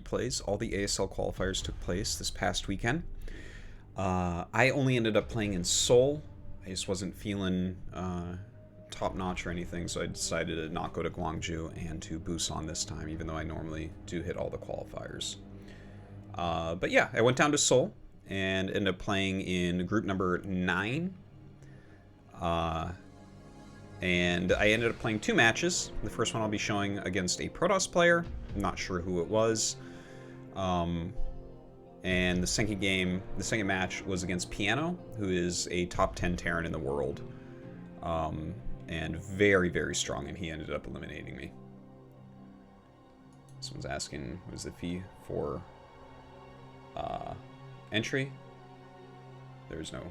replays. All the ASL qualifiers took place this past weekend. I only ended up playing in Seoul. I just wasn't feeling top-notch or anything, so I decided to not go to Gwangju and to Busan this time, even though I normally do hit all the qualifiers. But yeah, I went down to Seoul and ended up playing in group number 9. And I ended up playing 2 matches. The first one I'll be showing against a Protoss player. I'm not sure who it was. And the second match was against Piano, who is a top 10 Terran in the world. And very, very strong, and he ended up eliminating me. Someone's asking, what is the fee for entry? There's no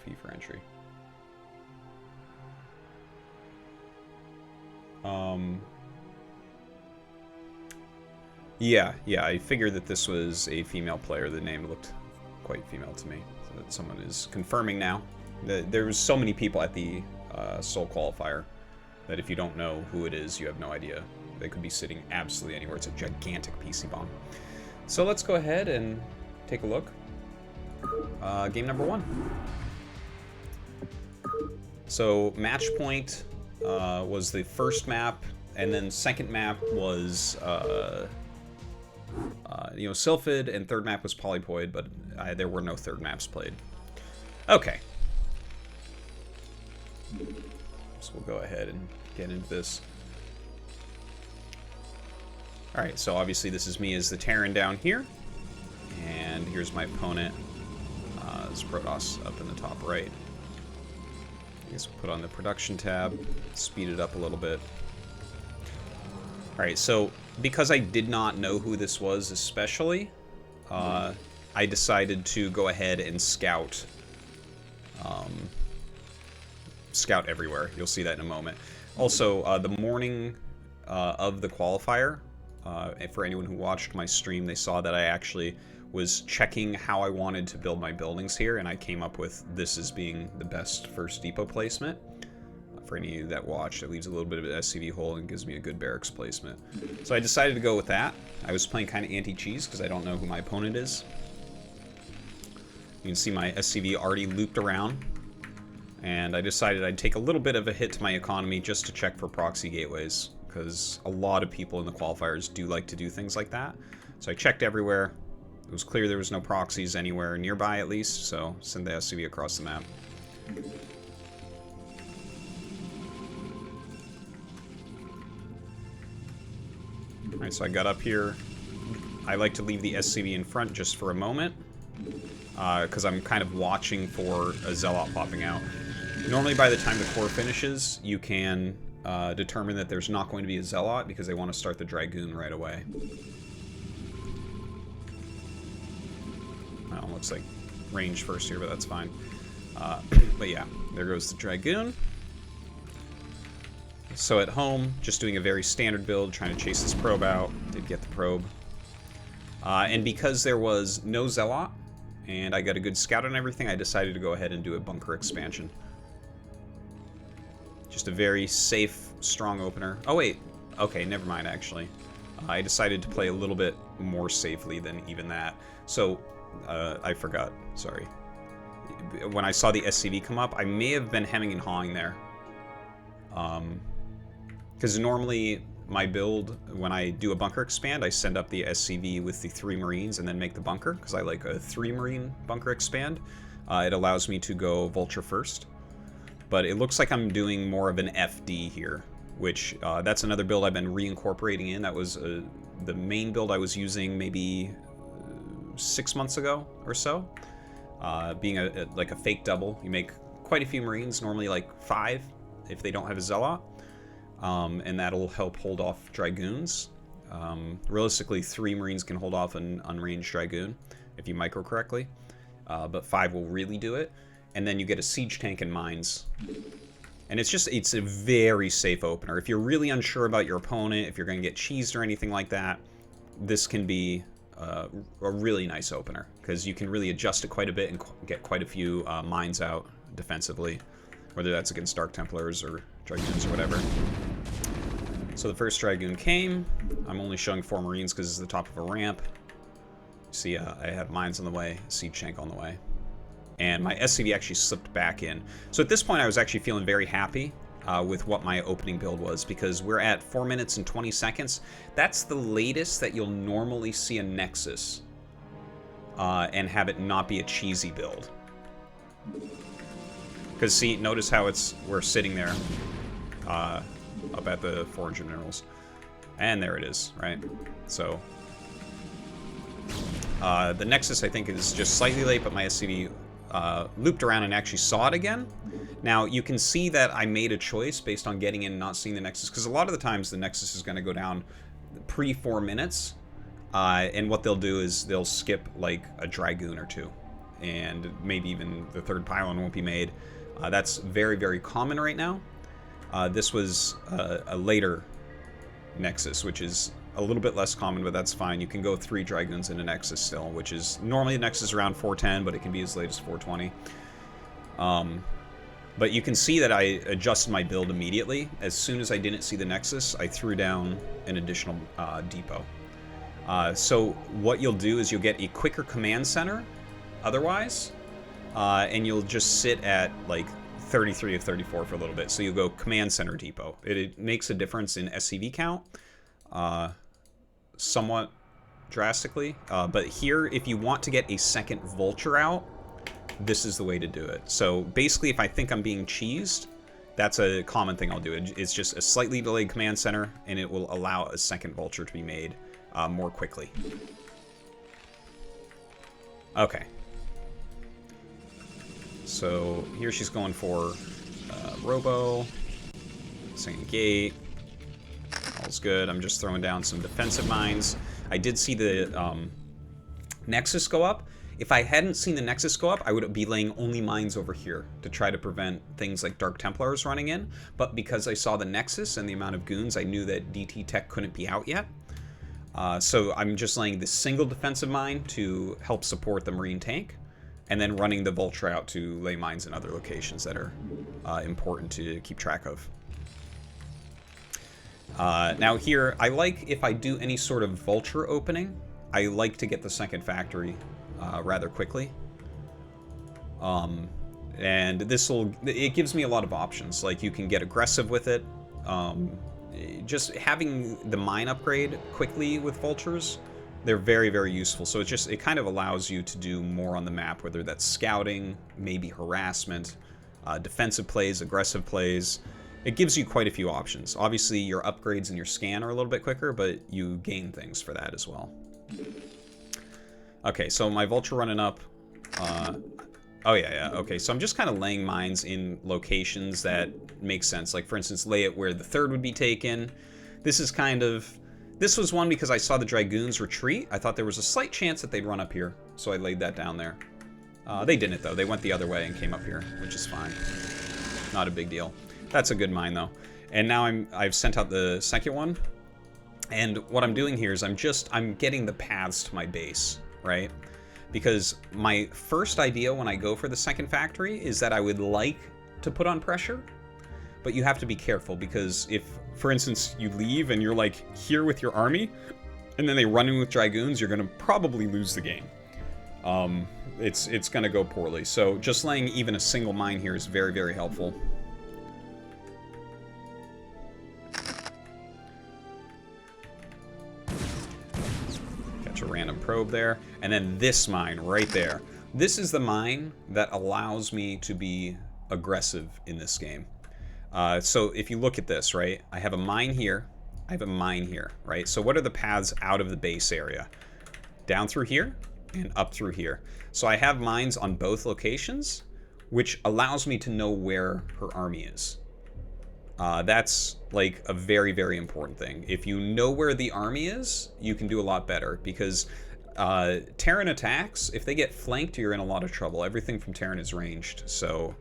fee for entry. Yeah, I figured that this was a female player. The name looked quite female to me. So that someone is confirming now. There was so many people at the Seoul qualifier that if you don't know who it is, you have no idea. They could be sitting absolutely anywhere. It's a gigantic PC bomb. So let's go ahead and take a look. Game number 1. So match point was the first map, and then second map was Sylphid, and third map was Polypoid, but there were no third maps played. Okay. So we'll go ahead and get into this. Alright, so obviously this is me as the Terran down here. And here's my opponent. This Protoss up in the top right. I guess we'll put on the production tab, speed it up a little bit. Alright, so because I did not know who this was especially, I decided to go ahead and scout everywhere. You'll see that in a moment. Also, the morning of the qualifier, for anyone who watched my stream, they saw that I actually was checking how I wanted to build my buildings here, and I came up with this as being the best first depot placement. For any of you that watched, it leaves a little bit of an SCV hole and gives me a good barracks placement. So I decided to go with that. I was playing kind of anti-cheese because I don't know who my opponent is. You can see my SCV already looped around. And I decided I'd take a little bit of a hit to my economy just to check for proxy gateways, because a lot of people in the qualifiers do like to do things like that. So I checked everywhere. It was clear there was no proxies anywhere nearby, at least, so send the SCV across the map. Alright, so I got up here. I like to leave the SCV in front just for a moment, because I'm kind of watching for a Zealot popping out. Normally by the time the core finishes, you can determine that there's not going to be a Zealot because they want to start the Dragoon right away. Well, looks like range first here, but that's fine. But yeah, there goes the Dragoon. So at home, just doing a very standard build, trying to chase this probe out. Did get the probe. And because there was no Zealot, and I got a good scout on everything, I decided to go ahead and do a bunker expansion. Just a very safe, strong opener. Oh wait, okay, never mind actually. I decided to play a little bit more safely than even that. So, I forgot, sorry. When I saw the SCV come up, I may have been hemming and hawing there. Because normally my build, when I do a bunker expand, I send up the SCV with the 3 Marines and then make the bunker, because I like a 3 Marine bunker expand. It allows me to go Vulture first. But it looks like I'm doing more of an FD here, which that's another build I've been reincorporating in. That was the main build I was using maybe 6 months ago or so. Being like a fake double. You make quite a few Marines, normally like 5 if they don't have a Zealot. And that'll help hold off Dragoons. Realistically, 3 Marines can hold off an unranged Dragoon if you micro correctly. But 5 will really do it. And then you get a siege tank and mines. And it's a very safe opener. If you're really unsure about your opponent, if you're going to get cheesed or anything like that, this can be a really nice opener, because you can really adjust it quite a bit and get quite a few mines out defensively, whether that's against Dark Templars or Dragoons or whatever. So the first Dragoon came. I'm only showing 4 Marines because it's the top of a ramp. See, I have mines on the way, Siege Tank on the way. And my SCV actually slipped back in. So at this point, I was actually feeling very happy with what my opening build was, because we're at 4 minutes and 20 seconds. That's the latest that you'll normally see a Nexus and have it not be a cheesy build. Because see, notice how we're sitting there up at the 400 minerals. And there it is, right? So the Nexus, I think, is just slightly late, but my SCV looped around and actually saw it again. Now, you can see that I made a choice based on getting in and not seeing the Nexus, because a lot of the times the Nexus is going to go down pre-4 minutes, and what they'll do is they'll skip, like, a Dragoon or 2, and maybe even the 3rd pylon won't be made. That's very, very common right now. This was a later Nexus, which is a little bit less common, but that's fine. You can go 3 Dragoons in a Nexus still, which is normally the Nexus around 410, but it can be as late as 420. But you can see that I adjusted my build immediately. As soon as I didn't see the Nexus, I threw down an additional depot. So what you'll do is you'll get a quicker command center otherwise, and you'll just sit at like 33 of 34 for a little bit. So you'll go command center depot. It makes a difference in SCV count somewhat drastically. But here, if you want to get a second Vulture out, this is the way to do it. So basically, if I think I'm being cheesed, that's a common thing I'll do. It's just a slightly delayed command center, and it will allow a second Vulture to be made more quickly. Okay. So here she's going for Robo, Second Gate. All's good. I'm just throwing down some defensive mines. I did see the Nexus go up. If I hadn't seen the Nexus go up, I would be laying only mines over here to try to prevent things like Dark Templars running in. But because I saw the Nexus and the amount of goons, I knew that DT Tech couldn't be out yet. So I'm just laying this single defensive mine to help support the Marine tank, and then running the Vulture out to lay mines in other locations that are important to keep track of. Now here, I like, if I do any sort of Vulture opening, I like to get the second factory rather quickly. And it gives me a lot of options. Like, you can get aggressive with it. Just having the mine upgrade quickly with Vultures, they're very, very useful. So it kind of allows you to do more on the map, whether that's scouting, maybe harassment, defensive plays, aggressive plays. It gives you quite a few options. Obviously, your upgrades and your scan are a little bit quicker, but you gain things for that as well. Okay, so my Vulture running up. Oh, yeah. Okay, so I'm just kind of laying mines in locations that make sense. Like, for instance, lay it where the 3rd would be taken. This was one because I saw the Dragoons retreat. I thought there was a slight chance that they'd run up here, so I laid that down there. They didn't, though. They went the other way and came up here, which is fine. Not a big deal. That's a good mine, though. And now I've sent out the second one. And what I'm doing here is I'm getting the paths to my base, right? Because my first idea when I go for the second factory is that I would like to put on pressure, but you have to be careful, because if, for instance, you leave and you're like here with your army, and then they run in with Dragoons, you're going to probably lose the game. It's going to go poorly. So just laying even a single mine here is very, very helpful. A random probe there, and then this mine right there. This is the mine that allows me to be aggressive in this game. So if you look at this, right, I have a mine here, I have a mine here, right? So what are the paths out of the base area? Down through here and up through here. So I have mines on both locations, which allows me to know where her army is. That's like a very, very important thing. If you know where the army is, you can do a lot better, because Terran attacks, if they get flanked, you're in a lot of trouble. Everything from Terran is ranged, so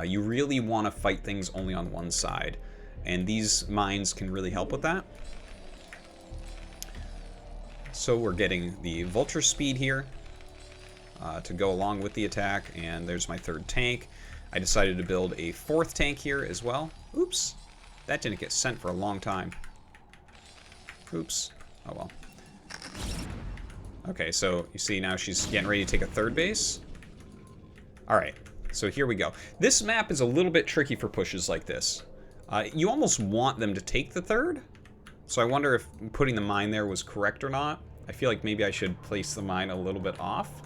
you really want to fight things only on one side, and these mines can really help with that. So we're getting the Vulture speed here to go along with the attack, and there's my 3rd tank. I decided to build a 4th tank here as well. Oops, that didn't get sent for a long time. Oops. Oh well. Okay, so you see now she's getting ready to take a third base. Alright, so here we go. This map is a little bit tricky for pushes like this. You almost want them to take the third. So I wonder if putting the mine there was correct or not. I feel like maybe I should place the mine a little bit off.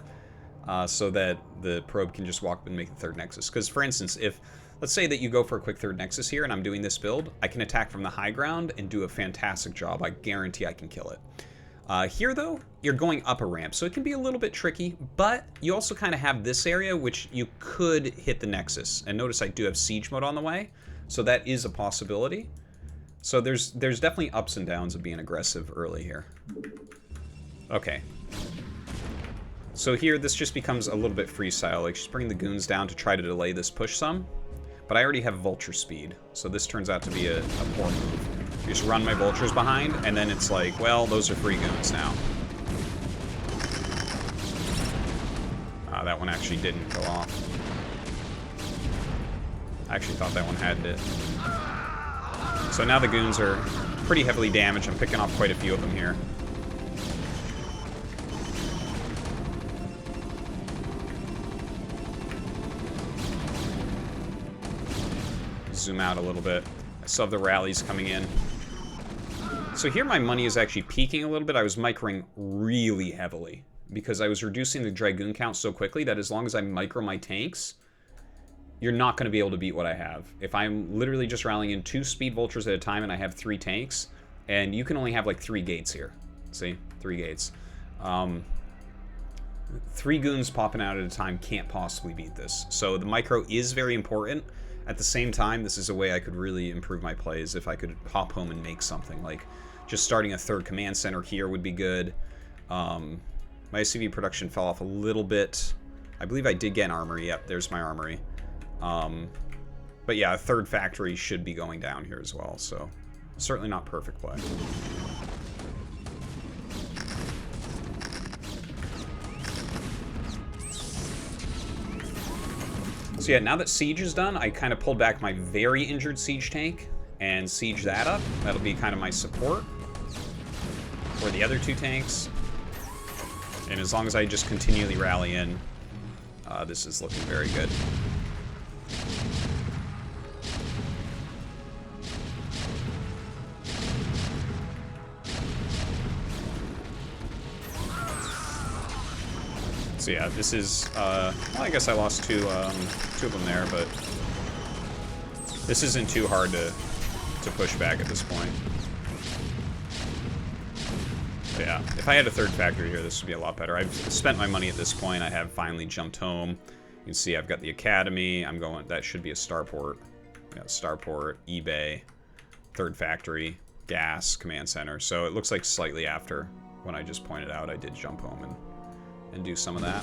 So that the probe can just walk up and make the third nexus. Because, for instance, if, let's say that you go for a quick third nexus here and I'm doing this build, I can attack from the high ground and do a fantastic job. I guarantee I can kill it. Here, though, you're going up a ramp, so it can be a little bit tricky, but you also kind of have this area, which you could hit the nexus. And notice I do have siege mode on the way, so that is a possibility. So there's definitely ups and downs of being aggressive early here. Okay. So here, this just becomes a little bit freestyle. Like, she's bringing the goons down to try to delay this push some. But I already have vulture speed, so this turns out to be a poor move. You just run my vultures behind, and then it's like, well, those are free goons now. That one actually didn't go off. I actually thought that one had it. So now the goons are pretty heavily damaged. I'm picking off quite a few of them here. Zoom out a little bit. I still have the rallies coming in. So here my money is actually peaking a little bit. I was microing really heavily because I was reducing the Dragoon count so quickly that as long as I micro my tanks, you're not going to be able to beat what I have. If I'm literally just rallying in 2 speed vultures at a time and I have 3 tanks, and you can only have like 3 gates here. See? 3 gates. 3 goons popping out at a time can't possibly beat this. So the micro is very important. At the same time, this is a way I could really improve my plays if I could hop home and make something. Like, just starting a 3rd command center here would be good. My SCV production fell off a little bit. I believe I did get an armory. Yep, there's my armory. But yeah, a 3rd factory should be going down here as well, so certainly not perfect play. So yeah, now that siege is done, I kind of pulled back my very injured siege tank and siege that up. That'll be kind of my support for the other 2 tanks. And as long as I just continually rally in, this is looking very good. So yeah, this is, well, I guess I lost 2 of them there, but this isn't too hard to push back at this point. But yeah, if I had a 3rd factory here, this would be a lot better. I've spent my money at this point. I have finally jumped home. You can see I've got the academy. I'm going, that should be a starport. Yeah, starport, eBay, 3rd factory, gas, command center. So it looks like slightly after when I just pointed out I did jump home and do some of that.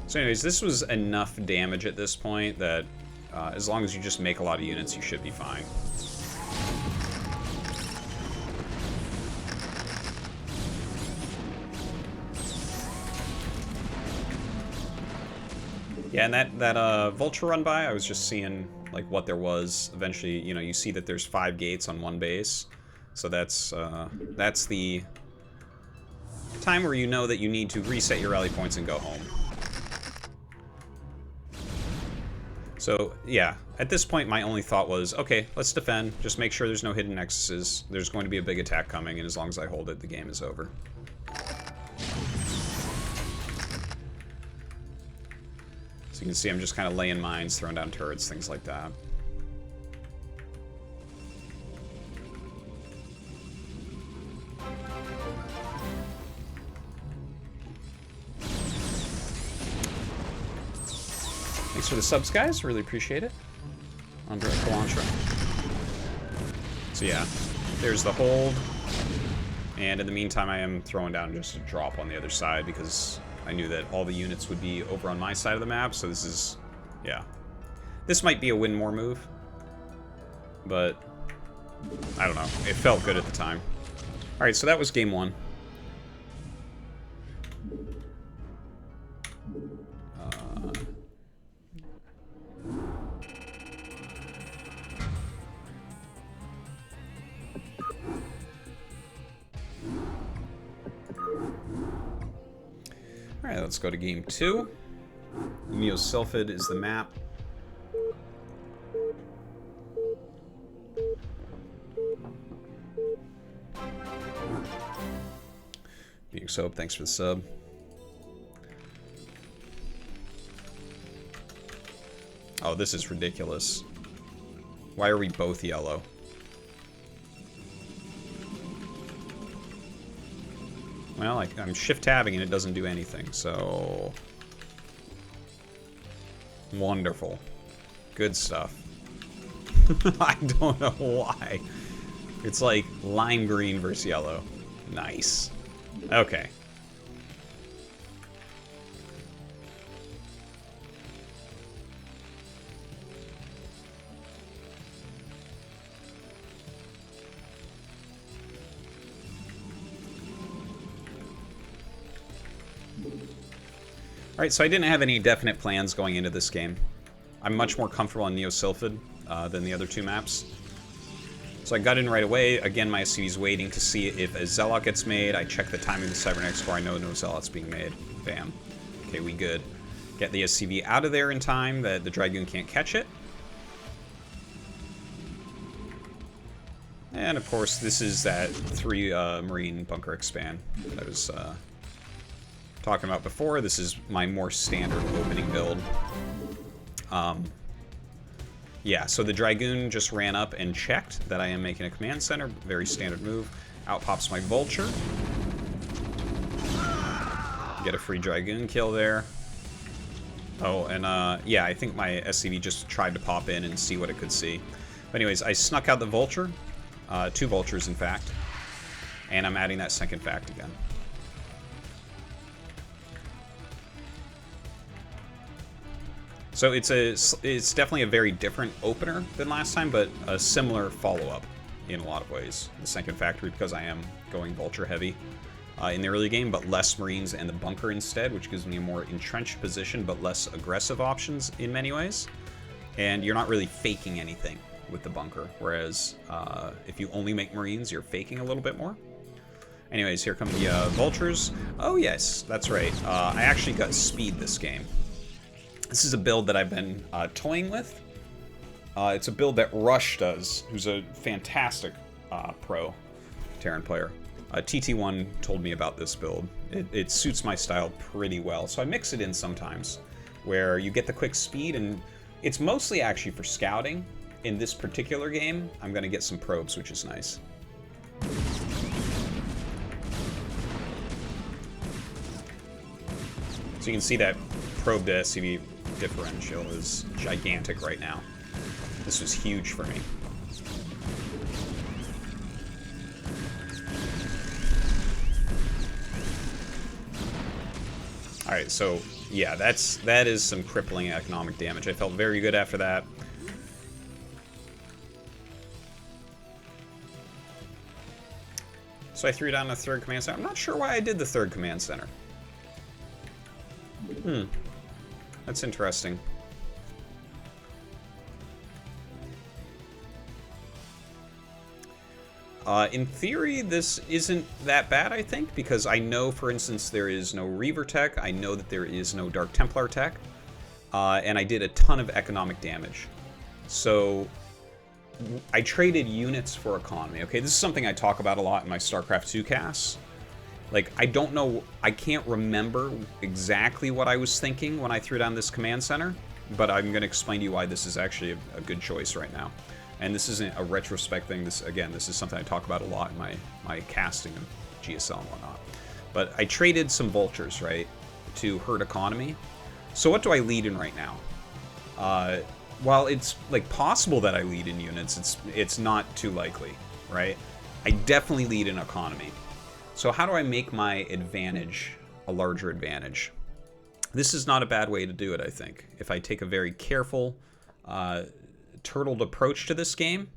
So anyways, this was enough damage at this point that as long as you just make a lot of units, you should be fine. Yeah, and that vulture run by, I was just seeing like what there was. Eventually, you know, you see that there's 5 gates on 1 base, so that's the time where you know that you need to reset your rally points and go home. So yeah, at this point, my only thought was, okay, let's defend. Just make sure there's no hidden nexuses. There's going to be a big attack coming, and as long as I hold it, the game is over. So you can see I'm just kind of laying mines, throwing down turrets, things like that. Thanks for the subs, guys. Really appreciate it. Under Kalantra. So yeah, there's the hold. And in the meantime, I am throwing down just a drop on the other side because I knew that all the units would be over on my side of the map, so this is, yeah. This might be a win more move, but I don't know. It felt good at the time. Alright, so that was game 1. let's go to game 2. Neo-Sylphid is the map. Being Soap, thanks for the sub. Oh, this is ridiculous. Why are we both yellow? Well, I'm shift-tabbing and it doesn't do anything, so... Wonderful. Good stuff. I don't know why. It's like lime green versus yellow. Nice. Okay. Alright, so I didn't have any definite plans going into this game. I'm much more comfortable on Neo-Sylphid than the other two maps. So I got in right away. Again, my SCV's waiting to see if a Zealot gets made. I check the timing of the Cybernetics score. I know no Zealot's being made. Bam. Okay, we good. Get the SCV out of there in time that the Dragoon can't catch it. And of course, this is that 3 Marine bunker expand that I was talking about before. This is my more standard opening build. Yeah, so the Dragoon just ran up and checked that I am making a command center. Very standard move. Out pops my Vulture. Get a free Dragoon kill there. Oh, and yeah, I think my SCV just tried to pop in and see what it could see. But anyways, I snuck out the Vulture. 2 Vultures, in fact. And I'm adding that second fact again. So it's definitely a very different opener than last time, but a similar follow-up in a lot of ways. The second factory, because I am going Vulture heavy in the early game, but less Marines and the bunker instead, which gives me a more entrenched position, but less aggressive options in many ways. And you're not really faking anything with the bunker, whereas if you only make Marines, you're faking a little bit more. Anyways, here come the Vultures. Oh yes, that's right. I actually got speed this game. This is a build that I've been toying with. It's a build that Rush does, who's a fantastic pro Terran player. TT1 told me about this build. It suits my style pretty well, so I mix it in sometimes, where you get the quick speed, and it's mostly actually for scouting. In this particular game, I'm going to get some probes, which is nice. So you can see that probe to SCV differential is gigantic right now. This was huge for me. Alright, so yeah, that is some crippling economic damage. I felt very good after that. So I threw down the 3rd command center. I'm not sure why I did the 3rd command center. That's interesting. In theory, this isn't that bad, I think, because I know, for instance, there is no Reaver tech. I know that there is no Dark Templar tech. And I did a ton of economic damage. So I traded units for economy. Okay, this is something I talk about a lot in my StarCraft 2 casts. Like, I don't know, I can't remember exactly what I was thinking when I threw down this command center, but I'm going to explain to you why this is actually a good choice right now. And this isn't a retrospect thing. This is something I talk about a lot in my casting of GSL and whatnot. But I traded some Vultures, right, to hurt economy. So what do I lead in right now? While it's like possible that I lead in units, it's not too likely, right? I definitely lead in economy. So how do I make my advantage a larger advantage? This is not a bad way to do it, I think. If I take a very careful, turtled approach to this game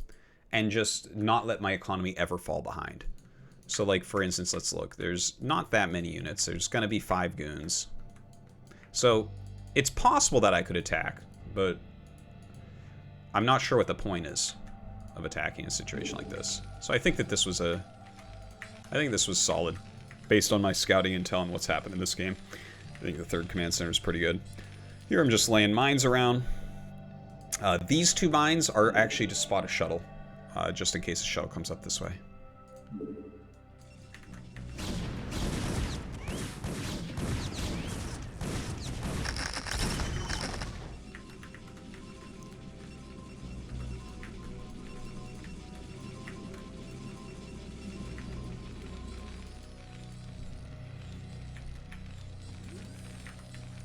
and just not let my economy ever fall behind. So like, for instance, let's look. There's not that many units. There's going to be 5 goons. So it's possible that I could attack, but I'm not sure what the point is of attacking a situation like this. So I think that this was solid based on my scouting intel and what's happened in this game. I think the third command center is pretty good. Here I'm just laying mines around. These 2 mines are actually to spot a shuttle, just in case a shuttle comes up this way.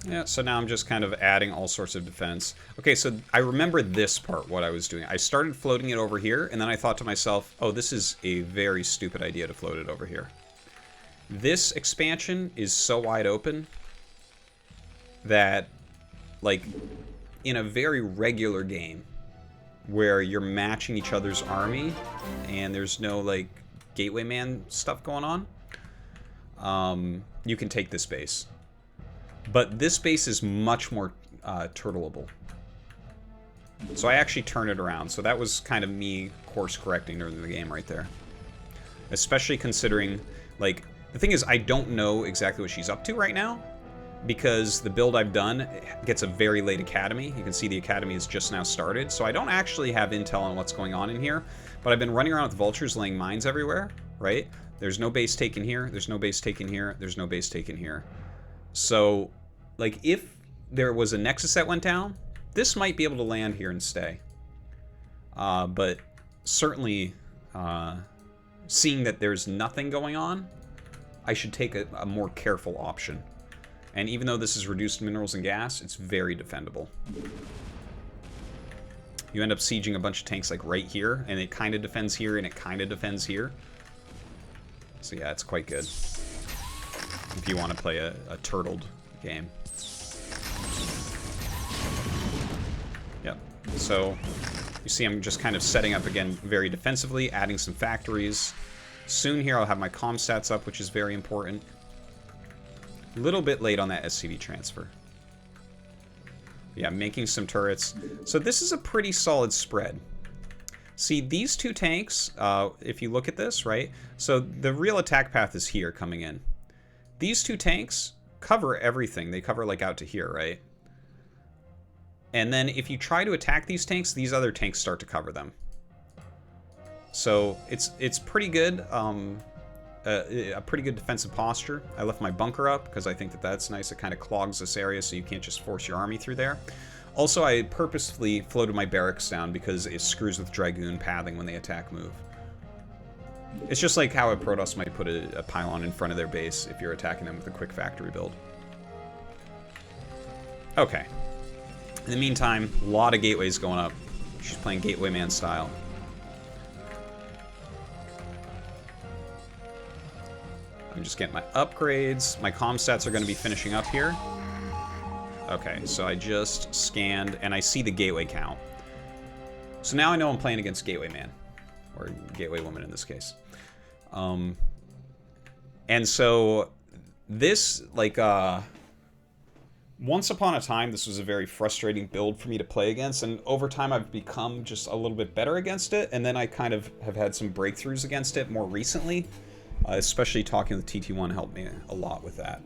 Yeah, so now I'm just kind of adding all sorts of defense. Okay, so I remember this part, what I was doing. I started floating it over here, and then I thought to myself, oh, this is a very stupid idea to float it over here. This expansion is so wide open that, like, in a very regular game, where you're matching each other's army, and there's no, like, gateway man stuff going on, you can take this base. But this base is much more turtleable. So I actually turned it around. So that was kind of me course correcting during the game right there. Especially considering, like, the thing is I don't know exactly what she's up to right now, because the build I've done gets a very late academy. You can see the academy has just now started. So I don't actually have intel on what's going on in here. But I've been running around with vultures laying mines everywhere, right? There's no base taken here. There's no base taken here. There's no base taken here. So, like, if there was a nexus that went down, this might be able to land here and stay. But certainly, seeing that there's nothing going on, I should take a more careful option. And even though this is reduced minerals and gas, it's very defendable. You end up sieging a bunch of tanks, like, right here, and it kind of defends here, and it kind of defends here. So yeah, it's quite good if you want to play a turtled game. Yep. So you see I'm just kind of setting up again very defensively, adding some factories. Soon here I'll have my comm stats up, which is very important. A little bit late on that SCV transfer. Yeah, making some turrets. So this is a pretty solid spread. See, these 2 tanks, if you look at this, right? So the real attack path is here coming in. These 2 tanks cover everything. They cover, like, out to here, right? And then if you try to attack these tanks, these other tanks start to cover them. So it's pretty good, a pretty good defensive posture. I left my bunker up because I think that that's nice. It kind of clogs this area so you can't just force your army through there. Also, I purposefully floated my barracks down because it screws with Dragoon pathing when they attack move. It's just like how a Protoss might put a pylon in front of their base if you're attacking them with a quick factory build. Okay. In the meantime, a lot of gateways going up. She's playing Gateway Man style. I'm just getting my upgrades. My comm stats are going to be finishing up here. Okay, so I just scanned, and I see the gateway count. So now I know I'm playing against Gateway Man. Or Gateway Woman in this case. And so this, like, once upon a time, this was a very frustrating build for me to play against, and over time I've become just a little bit better against it, and then I kind of have had some breakthroughs against it more recently, especially talking with TT1 helped me a lot with that.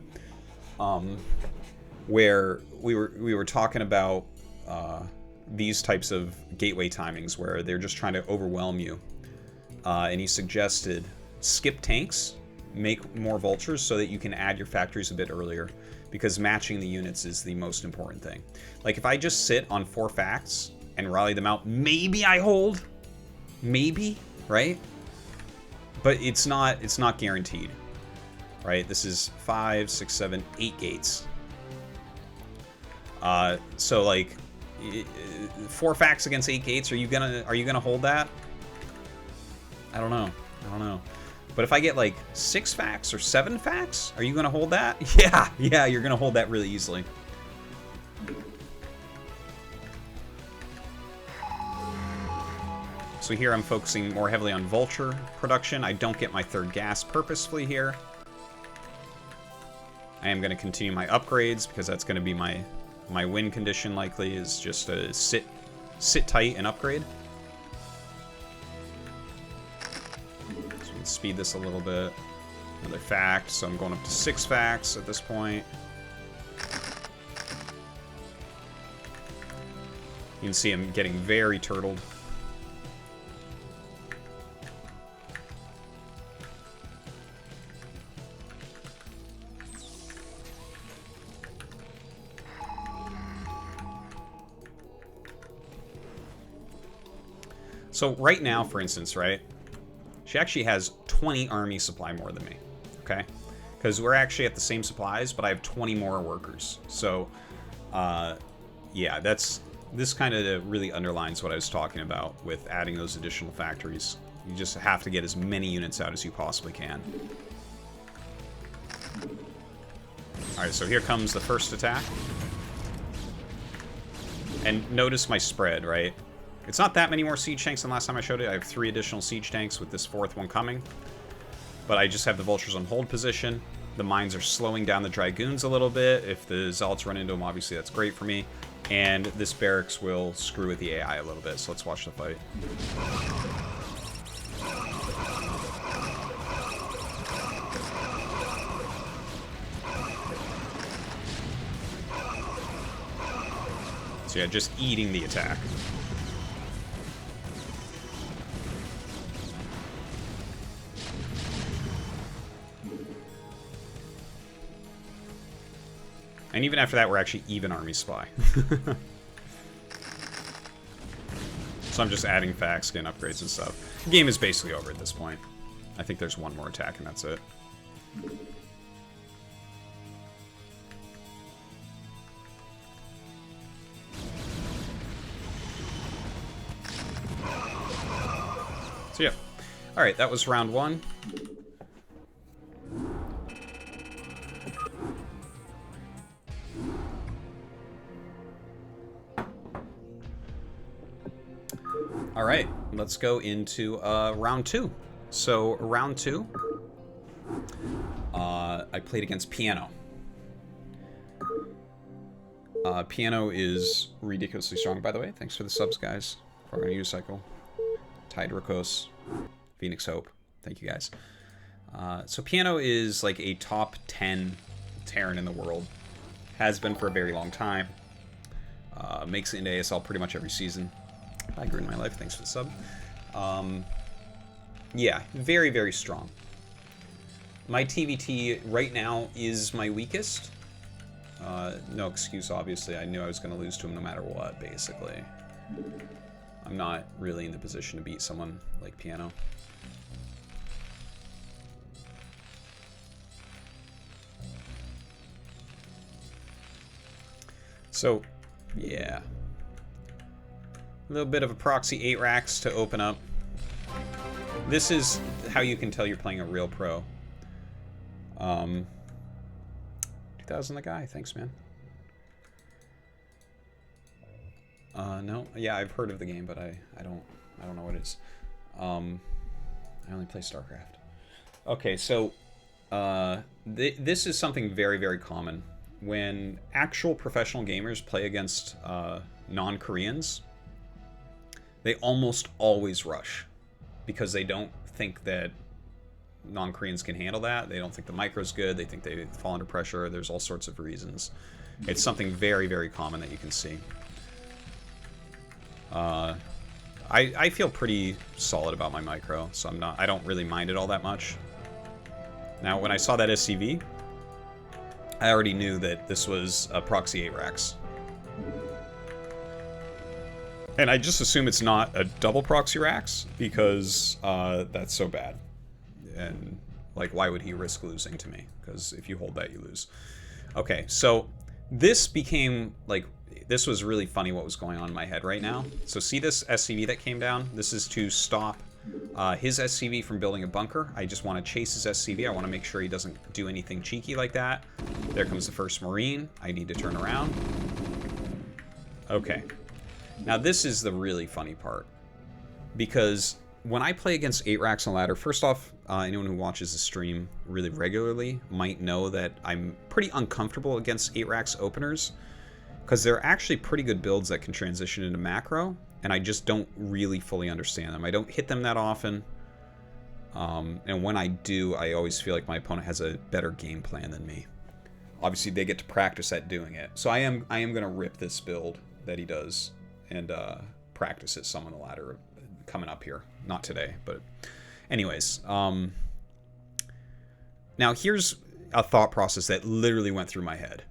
Where we were talking about these types of gateway timings where they're just trying to overwhelm you. And he suggested skip tanks, make more vultures so that you can add your factories a bit earlier, because matching the units is the most important thing. Like, if I just sit on 4 facts and rally them out, maybe I hold. Maybe, right? But it's not guaranteed, right? This is 5, 6, 7, 8 gates. So, like, 4 facts against 8 gates, are you gonna hold that? I don't know. But if I get, like, 6 facts or 7 facts, are you gonna hold that? Yeah, you're gonna hold that really easily. So here I'm focusing more heavily on vulture production. I don't get my 3rd gas purposefully here. I am going to continue my upgrades because that's going to be my win condition likely, is just to sit tight and upgrade. So we can speed this a little bit. Another fact, so I'm going up to 6 facts at this point. You can see him getting very turtled. So right now, for instance, right, she actually has 20 army supply more than me, okay? Because we're actually at the same supplies, but I have 20 more workers. So, yeah, this kind of really underlines what I was talking about with adding those additional factories. You just have to get as many units out as you possibly can. Alright, so here comes the first attack. And notice my spread, right? It's not that many more siege tanks than last time I showed it. I have 3 additional siege tanks with this 4th one coming. But I just have the vultures on hold position. The mines are slowing down the dragoons a little bit. If the zealots run into them, obviously that's great for me. And this barracks will screw with the AI a little bit, so let's watch the fight. So yeah, just eating the attack. And even after that, we're actually even army supply. So I'm just adding facts, getting upgrades and stuff. The game is basically over at this point. I think there's one more attack and that's it. So yeah. Alright, that was round 1. Alright, let's go into round 2. So, round 2, I played against Piano. Piano is ridiculously strong, by the way. Thanks for the subs, guys. Program Unicycle, Tide Rokos, Phoenix Hope. Thank you, guys. So, Piano is like a top 10 Terran in the world. Has been for a very long time. Makes it into ASL pretty much every season. I grew in my life. Thanks for the sub. Yeah, very, very strong. My TVT right now is my weakest. No excuse, obviously. I knew I was going to lose to him no matter what, basically. I'm not really in the position to beat someone like Piano. So, yeah. A little bit of a proxy 8 racks to open up. This is how you can tell you're playing a real pro. 2000 the guy, thanks man. No, yeah, I've heard of the game, but I don't know what it is. I only play StarCraft. Okay, so this is something very, very common. When actual professional gamers play against non-Koreans, they almost always rush because they don't think that non-Koreans can handle that. They don't think the micro's good. They think they fall under pressure. There's all sorts of reasons. It's something very, very common that you can see. I feel pretty solid about my micro, so I don't really mind it all that much. Now, when I saw that SCV, I already knew that this was a proxy 8 racks. And I just assume it's not a double proxy racks because that's so bad. And, like, why would he risk losing to me? Because if you hold that, you lose. Okay, so this became, like, this was really funny what was going on in my head right now. So see this SCV that came down? This is to stop his SCV from building a bunker. I just want to chase his SCV. I want to make sure he doesn't do anything cheeky like that. There comes the first Marine. I need to turn around. Okay. Now this is the really funny part. Because when I play against 8 racks on ladder, first off, anyone who watches the stream really regularly might know that I'm pretty uncomfortable against 8 racks openers. Because they're actually pretty good builds that can transition into macro, and I just don't really fully understand them. I don't hit them that often, and when I do, I always feel like my opponent has a better game plan than me. Obviously, they get to practice at doing it. So I am going to rip this build that he does, and practice it some on the ladder coming up here. Not today, but anyways. Now here's a thought process that literally went through my head.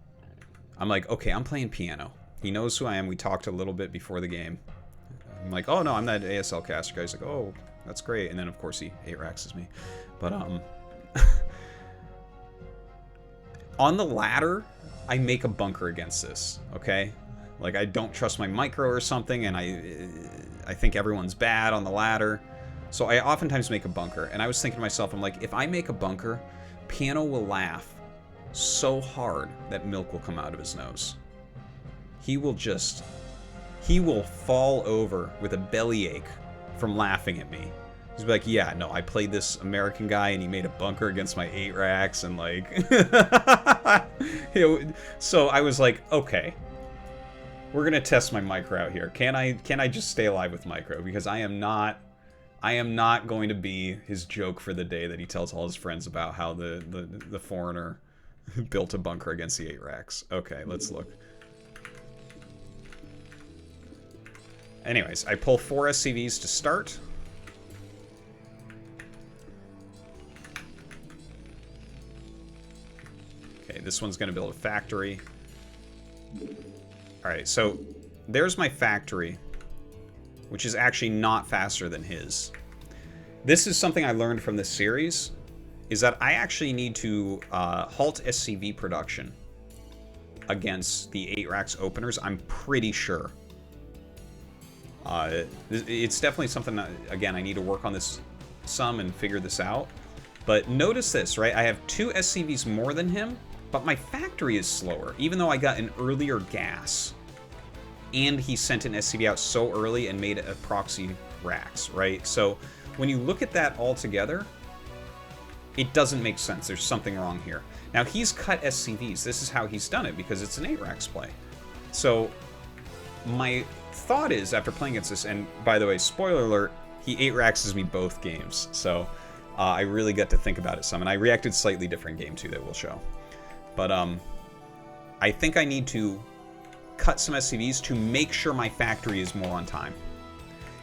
I'm like, okay, I'm playing piano. He knows who I am. We talked a little bit before the game. I'm like, oh no, I'm that ASL caster guy. He's like, oh, that's great. And then of course he 8-racks me. But on the ladder, I make a bunker against this, okay? Like, I don't trust my micro or something, and I think everyone's bad on the ladder. So I oftentimes make a bunker, and I was thinking to myself, I'm like, if I make a bunker, Piano will laugh so hard that milk will come out of his nose. He will fall over with a bellyache from laughing at me. He's like, yeah, no, I played this American guy and he made a bunker against my 8-racks and like... So I was like, okay, we're going to test my micro out here. Can I just stay alive with micro? Because I am not going to be his joke for the day that he tells all his friends about how the foreigner built a bunker against the 8-racks. Okay, let's look. Anyways, I pull 4 SCVs to start. Okay, this one's going to build a factory. Alright, so there's my factory, which is actually not faster than his. This is something I learned from this series, is that I actually need to halt SCV production against the 8-racks openers, I'm pretty sure. It's definitely something that, again, I need to work on this some and figure this out. But notice this, right? I have 2 SCVs more than him, but my factory is slower, even though I got an earlier gas. And he sent an SCV out so early and made a proxy racks, right? So when you look at that all together, it doesn't make sense. There's something wrong here. Now, he's cut SCVs. This is how he's done it, because it's an 8-racks play. So my thought is, after playing against this, and by the way, spoiler alert, he 8-racks me both games. So I really got to think about it some, and I reacted slightly different game too that we'll show. But I think I need to cut some SCVs to make sure my factory is more on time.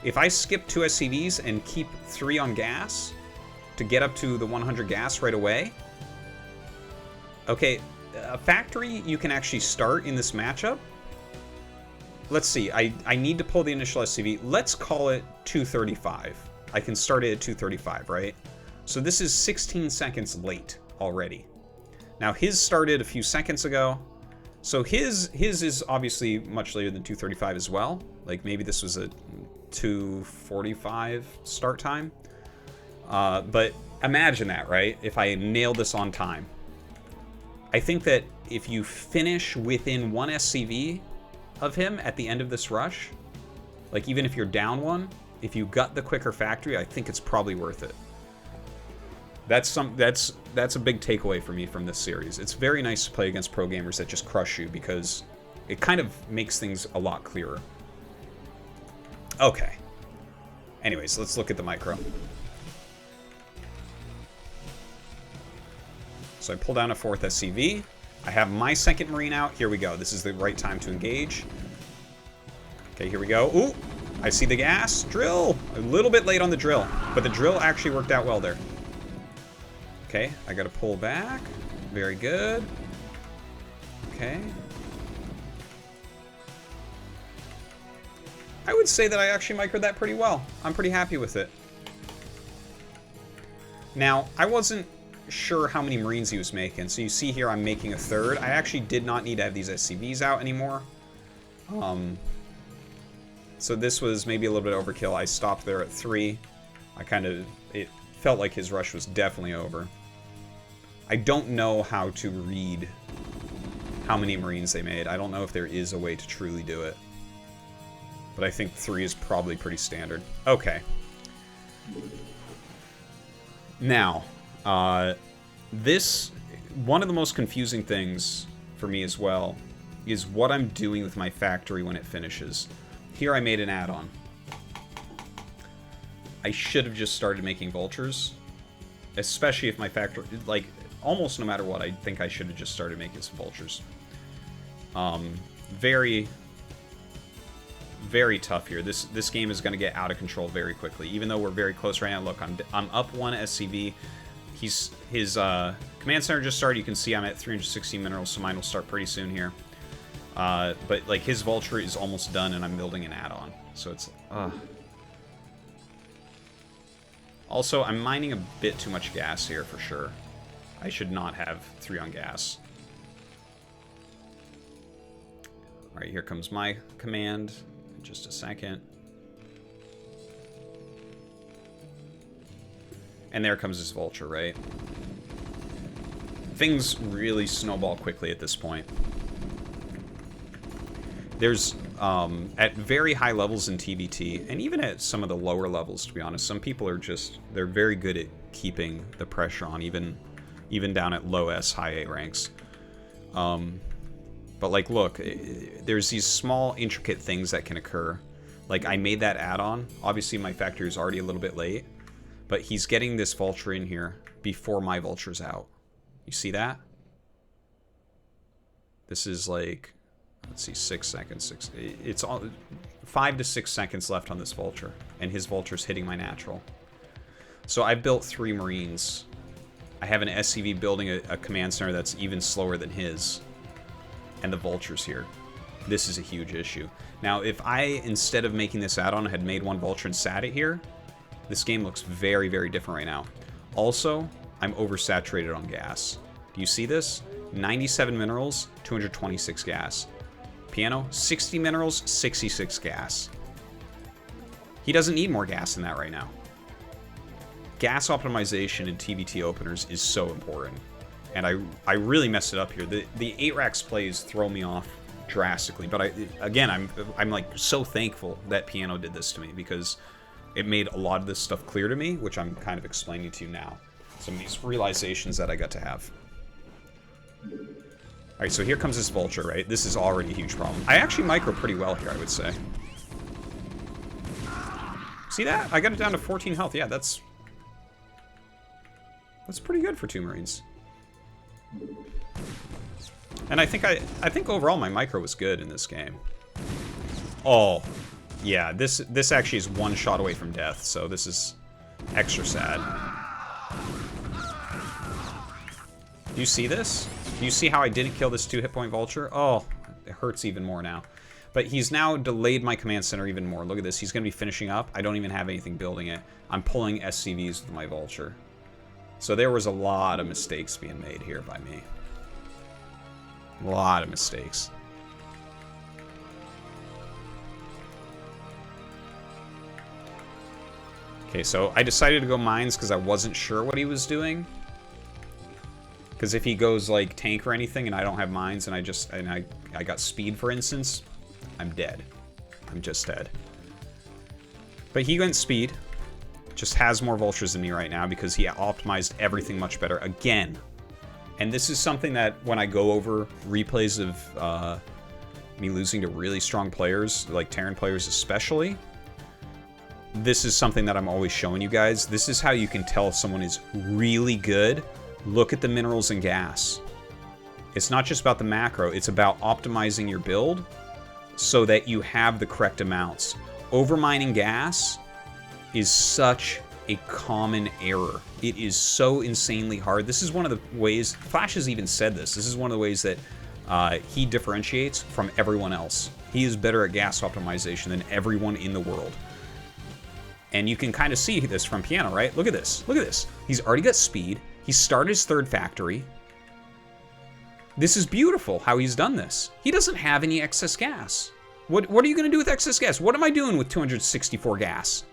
If I skip 2 SCVs and keep 3 on gas to get up to the 100 gas right away, okay, a factory you can actually start in this matchup. Let's see, I need to pull the initial SCV. Let's call it 235. I can start it at 235, right? So this is 16 seconds late already. Now his started a few seconds ago. So his is obviously much later than 235 as well. Like maybe this was a 245 start time. But imagine that, right? If I nail this on time. I think that if you finish within 1 SCV of him at the end of this rush, like even if you're down 1, if you gut the quicker factory, I think it's probably worth it. That's a big takeaway for me from this series. It's very nice to play against pro gamers that just crush you, because it kind of makes things a lot clearer. Okay. Anyways, let's look at the micro. So I pull down a 4th SCV. I have my 2nd Marine out. Here we go. This is the right time to engage. Okay, here we go. Ooh, I see the gas. Drill. A little bit late on the drill, but the drill actually worked out well there. Okay, I gotta pull back. Very good. Okay. I would say that I actually microed that pretty well. I'm pretty happy with it. Now, I wasn't sure how many Marines he was making, so you see here I'm making a 3rd. I actually did not need to have these SCVs out anymore. So this was maybe a little bit overkill. I stopped there at 3. It felt like his rush was definitely over. I don't know how to read how many Marines they made. I don't know if there is a way to truly do it. But I think 3 is probably pretty standard. Okay. Now, one of the most confusing things for me as well is what I'm doing with my factory when it finishes. Here I made an add-on. I should have just started making vultures, especially if my factory, like, almost no matter what, I think I should have just started making some vultures. Very, very tough here. This game is going to get out of control very quickly, even though we're very close right now. Look, I'm up 1 SCV. His command center just started. You can see I'm at 360 minerals, so mine will start pretty soon here. But like his vulture is almost done, and I'm building an add-on. So it's also, I'm mining a bit too much gas here for sure. I should not have 3 on gas. All right, here comes my command. In just a second. And there comes his vulture, right? Things really snowball quickly at this point. There's, at very high levels in TVT, and even at some of the lower levels, to be honest, some people are just, they're very good at keeping the pressure on, even down at low S, high A ranks. But like, look, there's these small, intricate things that can occur. Like, I made that add-on. Obviously, my factory is already a little bit late. But he's getting this vulture in here before my vulture's out. You see that? This is like, let's see, 6 seconds. It's all 5 to 6 seconds left on this vulture, and his vulture's hitting my natural. So I built 3 Marines. I have an SCV building a command center that's even slower than his, and the vulture's here. This is a huge issue. Now, if I, instead of making this add-on, had made 1 vulture and sat it here, this game looks very, very different right now. Also, I'm oversaturated on gas. Do you see this? 97 minerals, 226 gas. Piano, 60 minerals, 66 gas. He doesn't need more gas than that right now. Gas optimization in TVT openers is so important. And I really messed it up here. The 8 racks plays throw me off drastically. But again, I'm like so thankful that Piano did this to me, because it made a lot of this stuff clear to me, which I'm kind of explaining to you now. Some of these realizations that I got to have. Alright, so here comes this vulture, right? This is already a huge problem. I actually micro pretty well here, I would say. See that? I got it down to 14 health. Yeah, that's pretty good for 2 Marines. And I think overall my micro was good in this game. Oh, yeah, this actually is 1 shot away from death, so this is extra sad. Do you see this? Do you see how I didn't kill this 2 hit point vulture? Oh, it hurts even more now. But he's now delayed my command center even more. Look at this. He's going to be finishing up. I don't even have anything building it. I'm pulling SCVs with my vulture. So there was a lot of mistakes being made here by me. A lot of mistakes. Okay, so I decided to go mines because I wasn't sure what he was doing. Because if he goes like tank or anything and I don't have mines and I got speed, for instance, I'm dead. I'm just dead. But he went speed. Just has more vultures than me right now because he optimized everything much better again. And this is something that when I go over replays of me losing to really strong players, like Terran players especially, this is something that I'm always showing you guys. This is how you can tell if someone is really good. Look at the minerals and gas. It's not just about the macro, it's about optimizing your build so that you have the correct amounts. Overmining gas is such a common error. It is so insanely hard. This is one of the ways, Flash has even said this, this is one of the ways that he differentiates from everyone else. He is better at gas optimization than everyone in the world. And you can kind of see this from Piano, right? Look at this. Look at this. He's already got speed. He started his 3rd factory. This is beautiful how he's done this. He doesn't have any excess gas. What are you going to do with excess gas? What am I doing with 264 gas?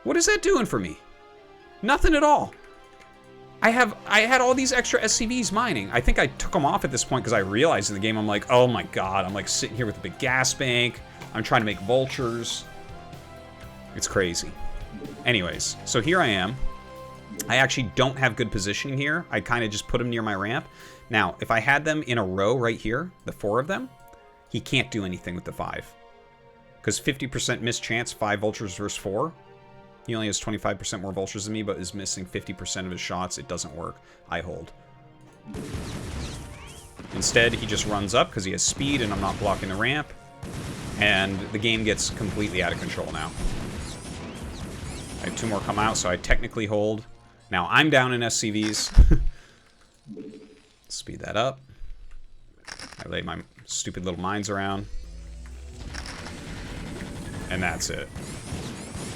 What is that doing for me? Nothing at all. I had all these extra SCVs mining. I think I took them off at this point because I realized in the game, I'm like, oh my god, I'm like sitting here with a big gas bank. I'm trying to make vultures. It's crazy. Anyways, so here I am. I actually don't have good positioning here. I kind of just put them near my ramp. Now, if I had them in a row right here, the 4 of them, he can't do anything with the 5. Because 50% missed chance, 5 vultures versus 4. He only has 25% more vultures than me, but is missing 50% of his shots. It doesn't work. I hold. Instead, he just runs up because he has speed and I'm not blocking the ramp. And the game gets completely out of control now. I have 2 more come out, so I technically hold. Now I'm down in SCVs. Speed that up. I lay my stupid little mines around. And that's it.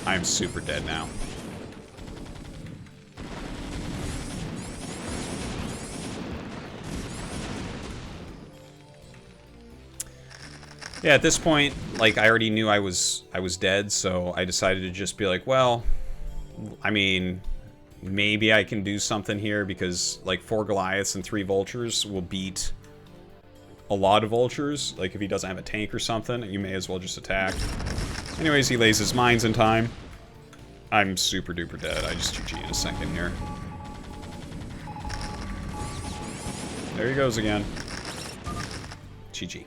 I'm super dead now. Yeah, at this point, like, I already knew I was dead, so I decided to just be like, well, I mean, maybe I can do something here, because, like, 4 Goliaths and 3 Vultures will beat a lot of Vultures. Like, if he doesn't have a tank or something, you may as well just attack. Anyways, he lays his mines in time. I'm super duper dead. I just GG in a second here. There he goes again. GG.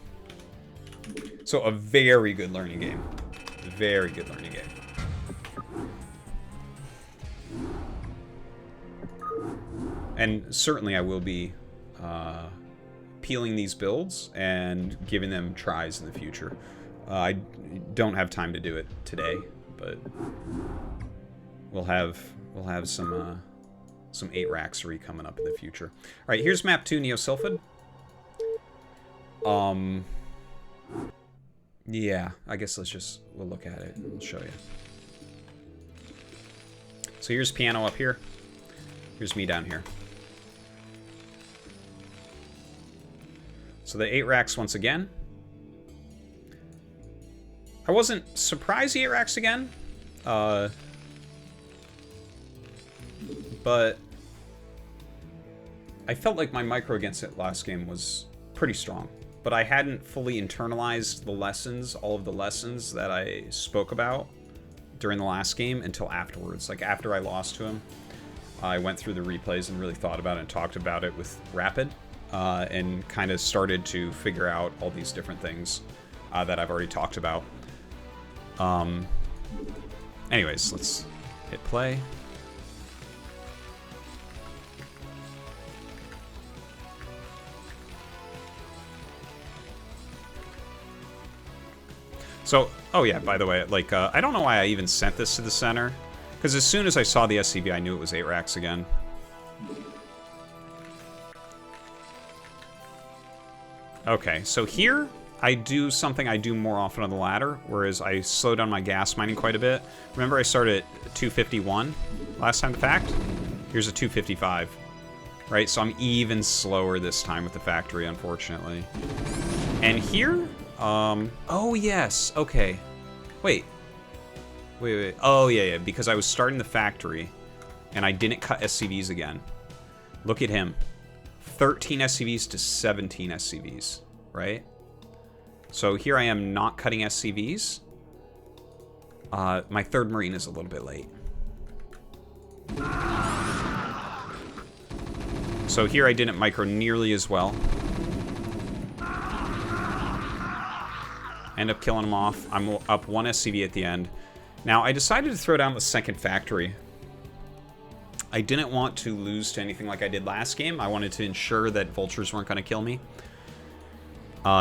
So a very good learning game. Very good learning game. And certainly I will be peeling these builds and giving them tries in the future. I don't have time to do it today, but we'll have some 8-Raxery coming up in the future. All right, here's map 2, Neo-Sylphid. Yeah, I guess we'll look at it and we'll show you. So here's piano up here. Here's me down here. So the 8 racks once again. I wasn't surprised he 8 racks again. But I felt like my micro against it last game was pretty strong. But I hadn't fully internalized the lessons, all of the lessons that I spoke about during the last game until afterwards. Like, after I lost to him, I went through the replays and really thought about it and talked about it with Rapid, and kind of started to figure out all these different things that I've already talked about. Anyways, let's hit play. So, oh yeah, by the way, like, I don't know why I even sent this to the center, because as soon as I saw the SCV, I knew it was 8 racks again. Okay, so here, I do something I do more often on the ladder, whereas I slow down my gas mining quite a bit. Remember I started at 251 last time to fact? Here's a 255, right? So I'm even slower this time with the factory, unfortunately. And here... oh yes, okay. Wait. Oh yeah, because I was starting the factory, and I didn't cut SCVs again. Look at him. 13 SCVs to 17 SCVs, right? So here I am not cutting SCVs. My 3rd Marine is a little bit late. So here I didn't micro nearly as well. End up killing him off. I'm up 1 SCV at the end. Now, I decided to throw down the 2nd factory. I didn't want to lose to anything like I did last game. I wanted to ensure that Vultures weren't going to kill me.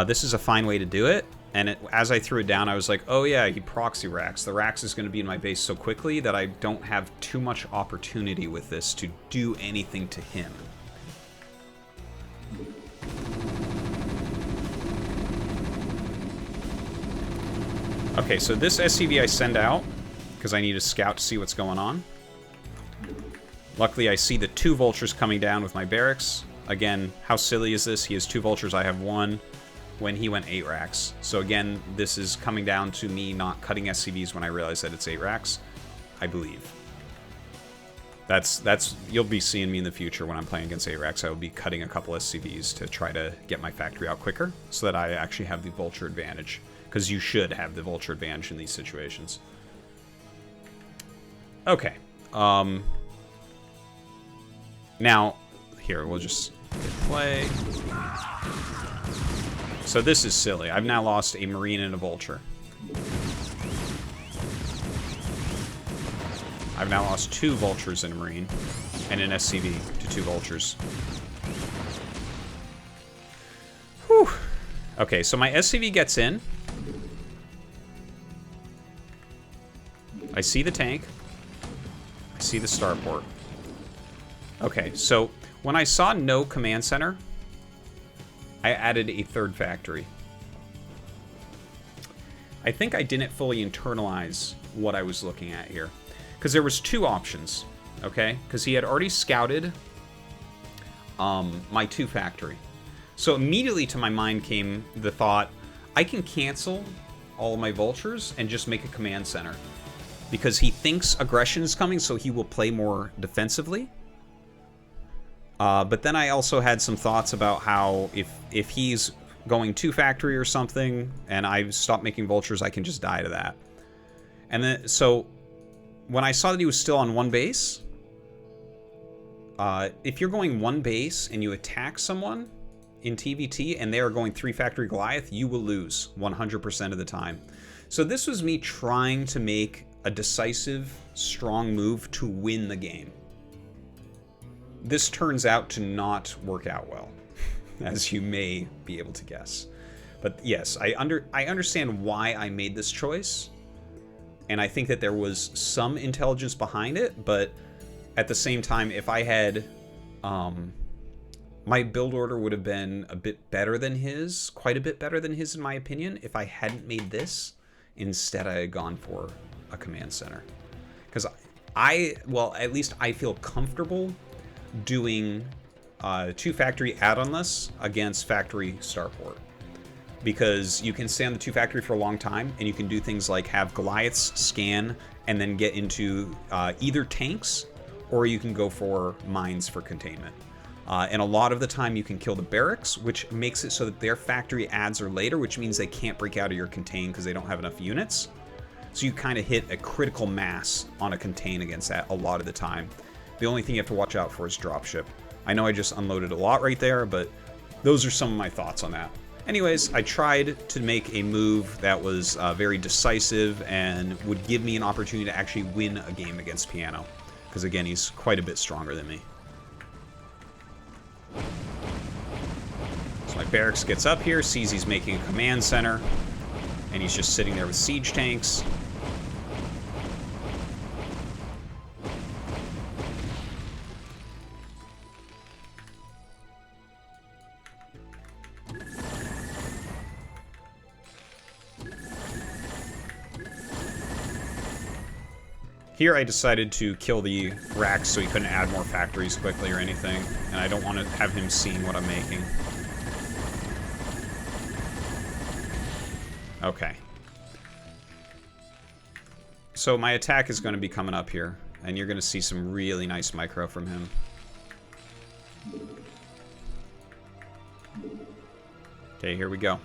This is a fine way to do it. And as I threw it down, I was like, oh yeah, he proxy racks. The racks is going to be in my base so quickly that I don't have too much opportunity with this to do anything to him. Okay, so this SCV I send out, because I need a scout to see what's going on. Luckily, I see the 2 Vultures coming down with my barracks. Again, how silly is this? He has 2 Vultures, I have 1, when he went 8 racks. So again, this is coming down to me not cutting SCVs when I realize that it's 8 racks, I believe. That's you'll be seeing me in the future when I'm playing against 8 racks. I will be cutting a couple SCVs to try to get my factory out quicker, so that I actually have the Vulture advantage. Because you should have the Vulture advantage in these situations. Okay. Now, here, we'll just hit play. So this is silly. I've now lost a Marine and a Vulture. I've now lost 2 Vultures and a Marine, and an SCV to 2 Vultures. Whew. Okay, so my SCV gets in. I see the tank. I see the starport. Okay, so when I saw no command center, I added a third factory. I think I didn't fully internalize what I was looking at here. Because there was two options, okay? Because he had already scouted my 2 factory. So immediately to my mind came the thought, I can cancel all of my vultures and just make a command center. Because he thinks aggression is coming, so he will play more defensively. But then I also had some thoughts about how if he's going 2 factory or something, and I stop making vultures, I can just die to that. And then, so, when I saw that he was still on 1 base, if you're going 1 base and you attack someone in TVT and they are going 3 factory Goliath, you will lose 100% of the time. So this was me trying to make a decisive, strong move to win the game. This turns out to not work out well, as you may be able to guess. But yes, I understand why I made this choice, and I think that there was some intelligence behind it, but at the same time, if I had... my build order would have been a bit better than his, quite a bit better than his in my opinion, if I hadn't made this. Instead, I had gone for a command center. Because well, at least I feel comfortable doing 2 factory add-onless against factory starport. Because you can stay on the 2 factory for a long time, and you can do things like have Goliaths scan and then get into either tanks, or you can go for mines for containment. And a lot of the time you can kill the barracks, which makes it so that their factory adds are later, which means they can't break out of your contain because they don't have enough units. So you kind of hit a critical mass on a contain against that a lot of the time. The only thing you have to watch out for is dropship. I know I just unloaded a lot right there, but those are some of my thoughts on that. Anyways, I tried to make a move that was very decisive and would give me an opportunity to actually win a game against Piano. Because again, he's quite a bit stronger than me. So my barracks gets up here, sees he's making a command center, and he's just sitting there with siege tanks. Here I decided to kill the racks so he couldn't add more factories quickly or anything, and I don't want to have him seeing what I'm making. Okay. So my attack is going to be coming up here, and you're going to see some really nice micro from him. Okay, here we go.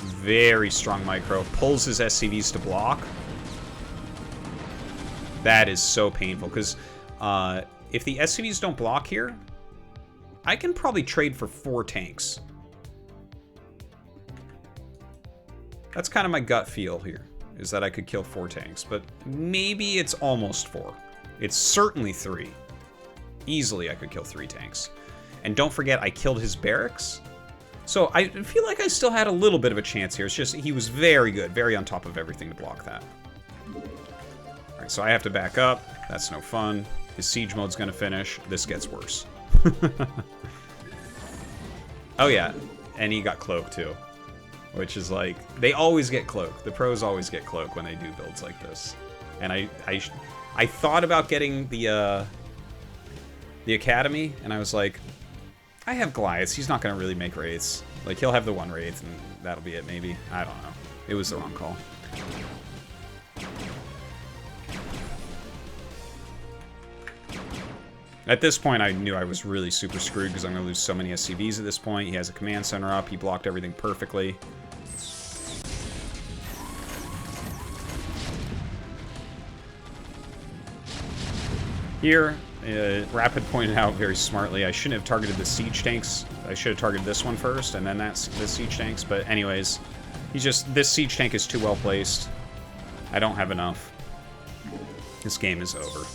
Very strong micro. Pulls his SCVs to block. That is so painful, because if the SCVs don't block here, I can probably trade for 4 tanks. That's kind of my gut feel here, is that I could kill 4 tanks, but maybe it's almost 4. It's certainly 3. Easily I could kill 3 tanks. And don't forget, I killed his barracks. So I feel like I still had a little bit of a chance here. It's just he was very good, very on top of everything to block that. Alright, so I have to back up. That's no fun. His siege mode's gonna finish. This gets worse. Oh yeah, and he got cloak too. Which is like, they always get cloak. The pros always get cloak when they do builds like this. And I thought about getting the academy, and I was like, I have Goliaths. He's not going to really make wraiths. Like, he'll have the 1 wraith, and that'll be it, maybe. I don't know. It was the wrong call. At this point, I knew I was really super screwed because I'm going to lose so many SCVs at this point. He has a command center up. He blocked everything perfectly. Here, Rapid pointed out very smartly, I shouldn't have targeted the siege tanks. I should have targeted this one first, and then that's the siege tanks. But anyways, this siege tank is too well placed. I don't have enough. This game is over.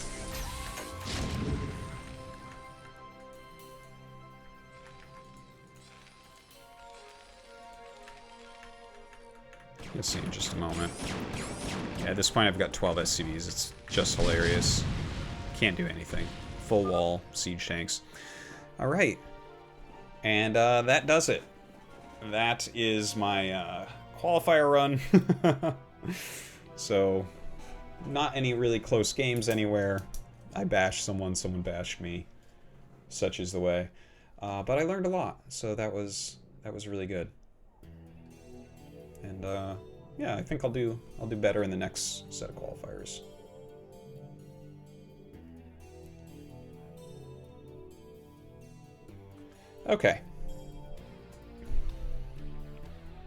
Let's see in just a moment. Yeah, at this point I've got 12 SCVs. It's just hilarious. Can't do anything. Full wall, siege tanks. Alright. And that does it. That is my qualifier run. So, not any really close games anywhere. I bashed someone, someone bashed me. Such is the way. But I learned a lot, so that was really good. And yeah, I think I'll do better in the next set of qualifiers. Okay,